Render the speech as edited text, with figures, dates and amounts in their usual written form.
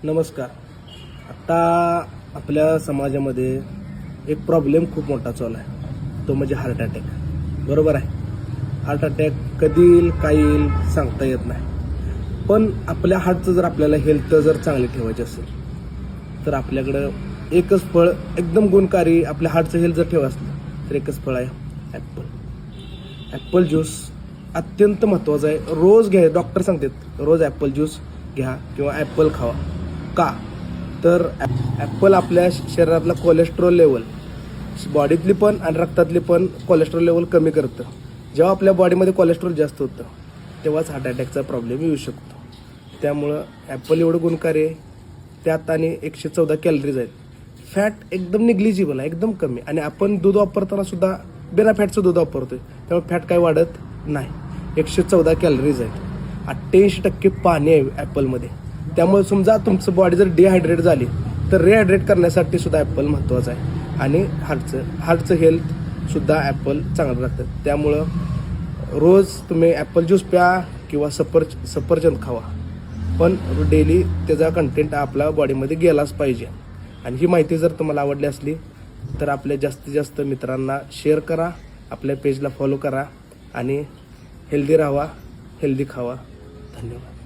नमस्कार. आता आपल्या समाजामध्ये एक प्रॉब्लेम खूप मोठा चालू आहे, तो म्हणजे हार्ट अटॅक. बरोबर आहे. हार्ट अटॅक कधी येईल काय येईल सांगता येत नाही. पण आपल्या हार्टचं जर आपल्याला हेल्थ जर चांगली ठेवायची असेल तर आपल्याकडं एकच फळ एकदम गुणकारी आपल्या हार्टचं हेल्थ जर ठेवायचं असलं तर एकच फळ आहे ॲपल. ॲपल ज्यूस अत्यंत महत्त्वाचं आहे. रोज घ्या, डॉक्टर सांगतात रोज ॲपल ज्यूस घ्या किंवा ॲपल खावा. का तर ॲपल आपल्या शरीरातला कोलेस्ट्रॉल लेवल, बॉडीतली पण आणि रक्तातली पण कोलेस्ट्रॉल लेवल कमी करतं. जेव्हा आपल्या बॉडीमध्ये कोलेस्ट्रॉल जास्त होतं तेव्हाच हार्ट अटॅकचा प्रॉब्लेम येऊ शकतो. त्यामुळं ॲपल एवढं गुणकारी आहे. त्यात आणि 114 कॅलरीज आहेत. फॅट एकदम निग्लिजिबल आहे, एकदम कमी. आणि आपण दूध वापरताना सुद्धा बिना फॅटचं दूध वापरतोय, त्यामुळे फॅट काही वाढत नाही. 114 कॅलरीज आहेत. 88% पाणी आहे ॲपलमध्ये. त्यामुळे समजा तुमचं बॉडी जर डिहायड्रेट झाली तर रिहायड्रेट करण्यासाठी सुद्धा ॲपल महत्त्वाचं आहे. आणि हार्टचं हेल्थसुद्धा ॲपल चांगलं राखतं. त्यामुळं रोज तुम्ही ॲपल ज्यूस प्या किंवा सफरचंद खावा, पण डेली त्याचा कंटेंट आपल्या बॉडीमध्ये गेलाच पाहिजे. आणि ही माहिती जर तुम्हाला आवडली असली तर आपल्या जास्तीत जास्त मित्रांना शेअर करा, आपल्या पेजला फॉलो करा आणि हेल्दी राहा, हेल्दी खावा. धन्यवाद.